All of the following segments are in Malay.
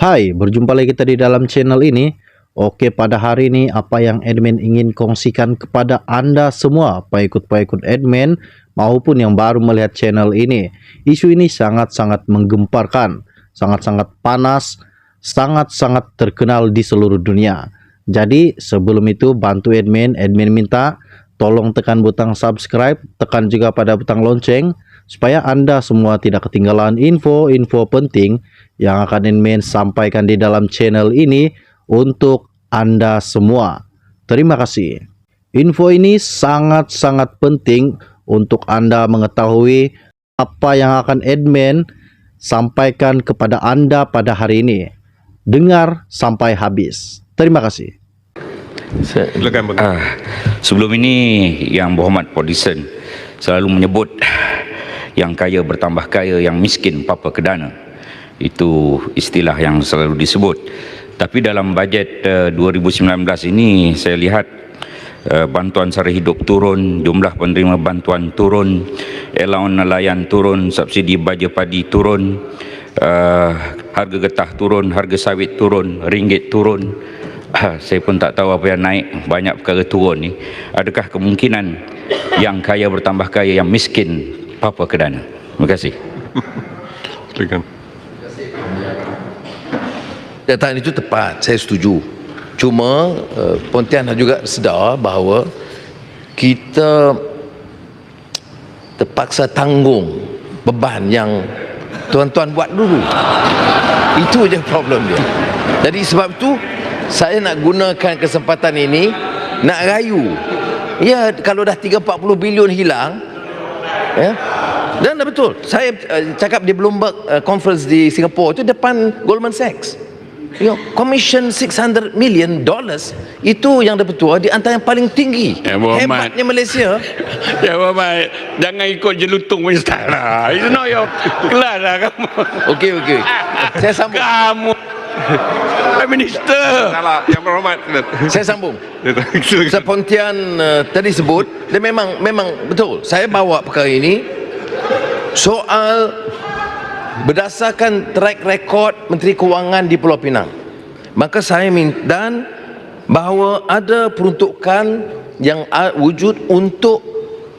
Hai, berjumpa lagi kita di dalam channel ini. Oke, pada hari ini apa yang admin ingin kongsikan kepada Anda semua, pengikut admin maupun yang baru melihat channel ini. Isu ini sangat-sangat menggemparkan, sangat-sangat panas, sangat-sangat terkenal di seluruh dunia. Jadi sebelum itu bantu admin minta tolong tekan butang subscribe, tekan juga pada butang lonceng supaya Anda semua tidak ketinggalan info-info penting yang akan admin sampaikan di dalam channel ini untuk Anda semua. Terima kasih. Info ini sangat-sangat penting untuk Anda mengetahui apa yang akan admin sampaikan kepada Anda pada hari ini. Dengar sampai habis. Terima kasih. Sebelum ini Yang Berhormat Podison selalu menyebut yang kaya bertambah kaya, yang miskin papa kedana. Itu istilah yang selalu disebut. Tapi dalam bajet 2019 ini saya lihat bantuan sara hidup turun, jumlah penerima bantuan turun, allowance nelayan turun, subsidi baja padi turun, harga getah turun, harga sawit turun, ringgit turun. Saya pun tak tahu apa yang naik, banyak perkara turun ni. Adakah kemungkinan yang kaya bertambah kaya, yang miskin papa kedana? Terima kasih. Silakan. Dataan itu tepat, saya setuju. Cuma Pontian juga sedar bahawa kita terpaksa tanggung beban yang tuan-tuan buat dulu. Itu je problem dia. Jadi sebab itu saya nak gunakan kesempatan ini nak rayu. Ya, kalau dah 3-40 bilion hilang, ya. Dan dah betul. Saya cakap di Bloomberg conference di Singapura itu depan Goldman Sachs. Commission $600 million itu yang dah betul di antara yang paling tinggi. Hebatnya Malaysia. Ya Muhammad, jangan ikut jelutung punya style lah. Itu no your kelas lah kamu. Okey. Saya sambung. Kamu Prime Minister. Salah, Yang Berhormat. Saya sambung. Pontian tadi sebut, dia memang betul. Saya bawa perkara ini soal berdasarkan track record Menteri Kewangan di Pulau Pinang. Maka saya minta bahawa ada peruntukan yang wujud untuk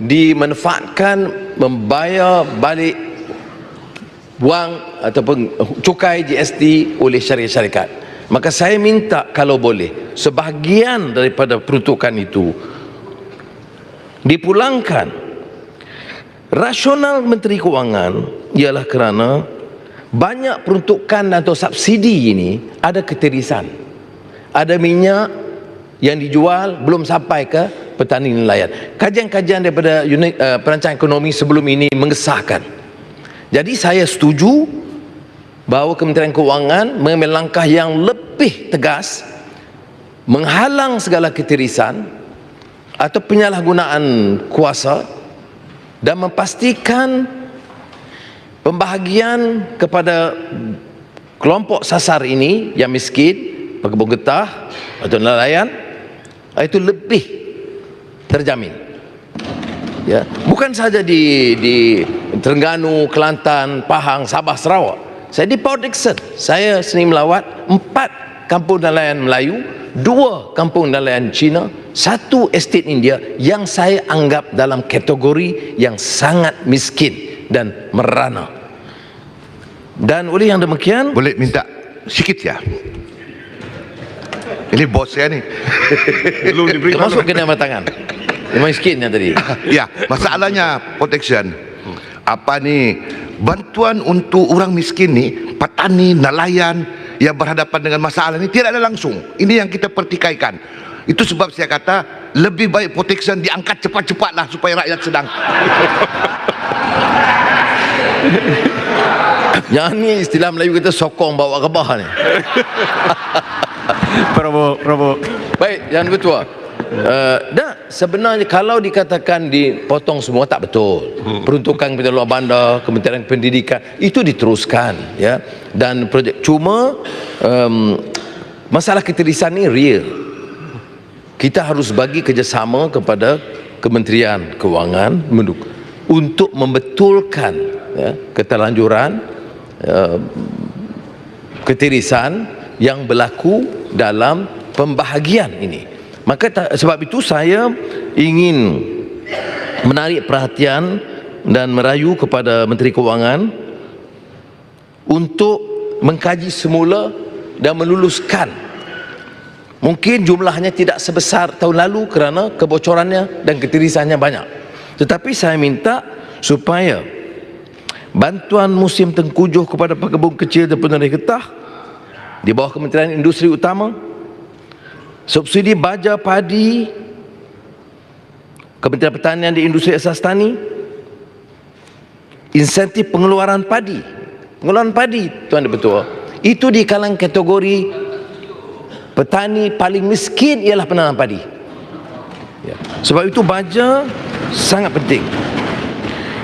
dimanfaatkan membayar balik wang ataupun cukai GST oleh syarikat-syarikat. Maka saya minta kalau boleh sebahagian daripada peruntukan itu dipulangkan. Rasional Menteri Kewangan ialah kerana banyak peruntukan atau subsidi ini ada ketirisan. Ada minyak yang dijual belum sampai ke petani nelayan. Kajian-kajian daripada unit perancangan ekonomi sebelum ini mengesahkan. Jadi saya setuju bahawa Kementerian Kewangan mengambil langkah yang lebih tegas menghalang segala ketirisan atau penyalahgunaan kuasa dan memastikan pembahagian kepada kelompok sasar ini yang miskin, pekebun getah atau nelayan, itu lebih terjamin. Ya, bukan saja di Terengganu, Kelantan, Pahang, Sabah, Sarawak. Saya di Port Dickson, saya seni melawat 4 kampung nelayan Melayu, 2 kampung nelayan Cina, 1 estate India yang saya anggap dalam kategori yang sangat miskin dan merana. Dan oleh yang demikian, boleh minta sikit ya? Ini bos saya ni. Belum diberi termasuk kena tangan. Yang miskin yang tadi. Ya, masalahnya protection. Apa ni? Bantuan untuk orang miskin ni, petani, nelayan yang berhadapan dengan masalah ni tidak ada langsung. Ini yang kita pertikaikan. Itu sebab saya kata lebih baik protection diangkat cepat-cepatlah supaya rakyat sedang. Yang ni istilah Melayu kita sokong bawa rebah ni. Bravo. Baik, Yang Ketua. Sebenarnya kalau dikatakan dipotong semua tak betul. Peruntukan Kementerian Luar Bandar, Kementerian Pendidikan itu diteruskan, ya. Dan projek cuma masalah ketirisan ni real. Kita harus bagi kerjasama kepada Kementerian Kewangan untuk membetulkan, ya, keterlanjuran ketirisan yang berlaku dalam pembahagian ini. Maka sebab itu saya ingin menarik perhatian dan merayu kepada Menteri Kewangan untuk mengkaji semula dan meluluskan. Mungkin jumlahnya tidak sebesar tahun lalu kerana kebocorannya dan ketirisannya banyak. Tetapi saya minta supaya bantuan musim tengkujuh kepada pekebun kecil dan penerima getah di bawah Kementerian Industri Utama, subsidi baja padi Kementerian Pertanian di Industri Asas Tani, insentif pengeluaran padi. Pengeluaran padi, Tuan Ketua, itu di kalangan kategori petani paling miskin ialah penanam padi. Ya. Sebab itu baja sangat penting.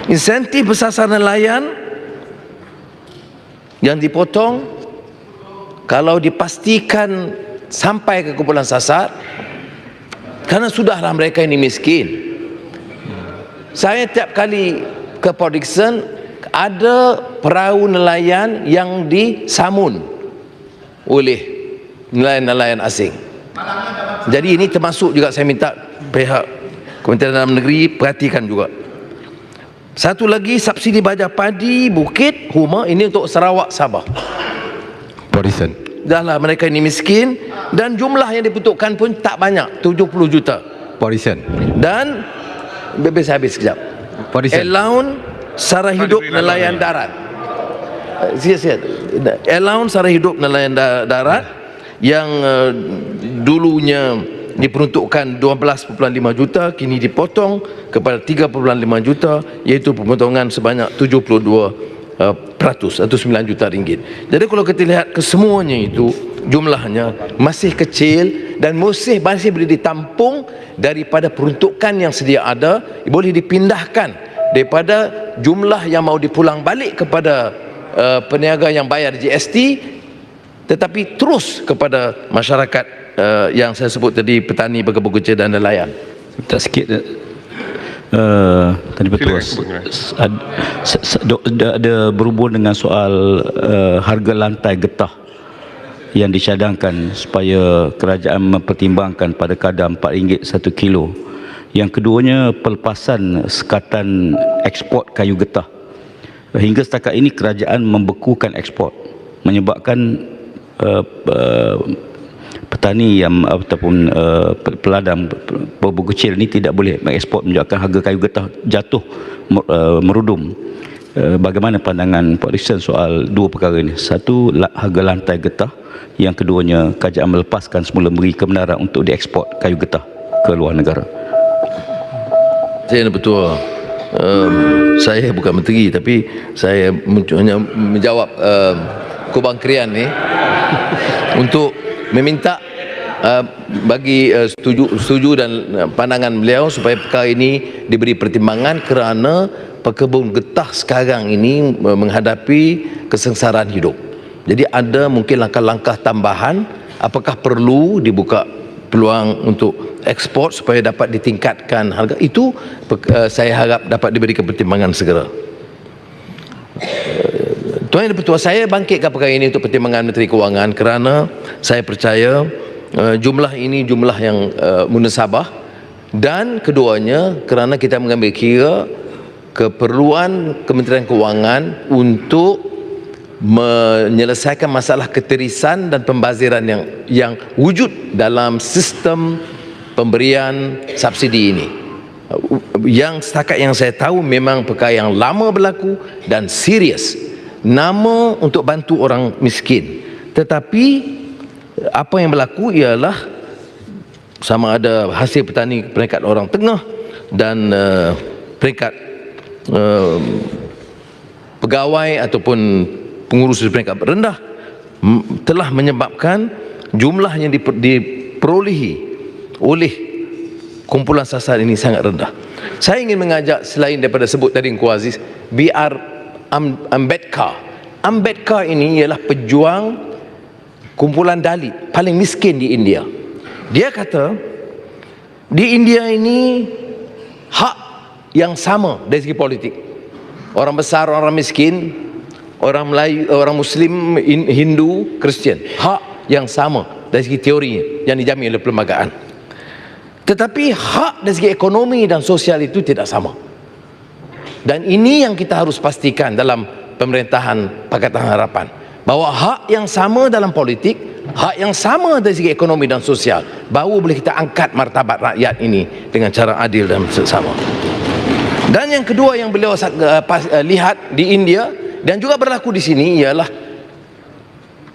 Insentif bersasar nelayan yang dipotong kalau dipastikan sampai ke kumpulan sasar, kerana sudahlah mereka ini miskin. Saya tiap kali ke Port Dickson ada perahu nelayan yang disamun oleh nelayan-nelayan asing. Jadi ini termasuk juga saya minta pihak Kementerian Dalam Negeri perhatikan juga. Satu lagi, subsidi baja padi Bukit Huma, ini untuk Sarawak, Sabah. Porisan. Dahlah mereka ini miskin dan jumlah yang dibutuhkan pun tak banyak, 70 juta. Porisan. Dan habis sekejap. Porisan. Allowance sara hidup nelayan darat. Siap. Allowance sara hidup nelayan darat yang dulunya diperuntukkan 12.5 juta kini dipotong kepada 3.5 juta, iaitu pemotongan sebanyak 72% atau 9 juta ringgit. Jadi kalau kita lihat kesemuanya itu jumlahnya masih kecil dan masih boleh ditampung daripada peruntukan yang sedia ada, boleh dipindahkan daripada jumlah yang mau dipulang balik kepada peniaga yang bayar GST, tetapi terus kepada masyarakat yang saya sebut tadi, petani, pekebun kecil dan nelayan. Tak sikit tadi betul ada berhubung dengan soal harga lantai getah yang dicadangkan supaya kerajaan mempertimbangkan pada kadar RM4 1 kilo. Yang keduanya, pelepasan sekatan ekspor kayu getah. Hingga setakat ini kerajaan membekukan ekspor, menyebabkan petani yang ataupun peladang pekebun kecil ni tidak boleh mengekspor, menyebabkan harga kayu getah jatuh merudum. Bagaimana pandangan Port Dickson soal dua perkara ini? Satu, harga lantai getah. Yang keduanya, kerajaan melepaskan semula beri kebenaran untuk diekspor kayu getah ke luar negara. Saya betul. Saya bukan menteri, tapi saya hanya menjawab Kubang Krian ni untuk meminta bagi setuju dan pandangan beliau supaya perkara ini diberi pertimbangan, kerana pekebun getah sekarang ini menghadapi kesengsaraan hidup. Jadi ada mungkin langkah-langkah tambahan, apakah perlu dibuka peluang untuk ekspor supaya dapat ditingkatkan harga itu, saya harap dapat diberikan pertimbangan segera. Tuan Yang Dipertua, saya bangkitkan perkara ini untuk pertimbangan Menteri Kewangan kerana saya percaya jumlah ini jumlah yang munasabah, dan keduanya kerana kita mengambil kira keperluan Kementerian Kewangan untuk menyelesaikan masalah ketirisan dan pembaziran yang wujud dalam sistem pemberian subsidi ini. Yang setakat yang saya tahu memang perkara yang lama berlaku dan serius, nama untuk bantu orang miskin. Tetapi apa yang berlaku ialah sama ada hasil petani peringkat orang tengah dan peringkat pegawai ataupun pengurus di peringkat rendah telah menyebabkan jumlah yang diperolehi oleh kumpulan sasar ini sangat rendah. Saya ingin mengajak, selain daripada sebut tadi Engku Aziz, B.R. Ambedkar. Ambedkar ini ialah pejuang kumpulan Dalit paling miskin di India. Dia kata di India ini hak yang sama dari segi politik. Orang besar, orang miskin orang Melayu, orang Muslim, Hindu, Kristian, hak yang sama dari segi teorinya yang dijamin oleh perlembagaan. Tetapi hak dari segi ekonomi dan sosial itu tidak sama. Dan ini yang kita harus pastikan dalam pemerintahan Pakatan Harapan, bahawa hak yang sama dalam politik, hak yang sama dari segi ekonomi dan sosial, baru boleh kita angkat martabat rakyat ini dengan cara adil dan seksama. Dan yang kedua yang beliau lihat di India dan juga berlaku di sini ialah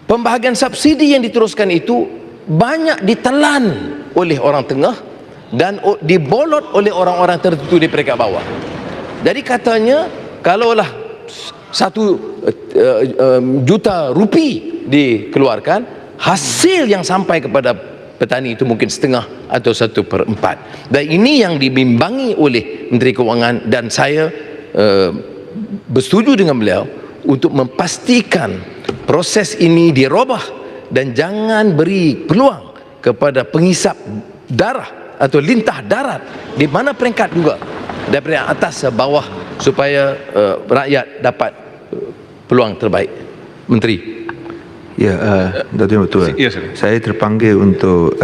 pembahagian subsidi yang diteruskan itu banyak ditelan oleh orang tengah dan dibolot oleh orang-orang tertentu di peringkat bawah. Jadi katanya kalaulah 1 juta rupiah dikeluarkan, hasil yang sampai kepada petani itu mungkin setengah atau 1/4. Dan ini yang dibimbangi oleh Menteri Kewangan, dan saya bersetuju dengan beliau untuk memastikan proses ini dirubah dan jangan beri peluang kepada pengisap darah atau lintah darat di mana peringkat juga, daripada atas ke bawah, supaya rakyat dapat peluang terbaik. Menteri. Ya, Datuk Ketua. Ya, sir. Saya terpanggil untuk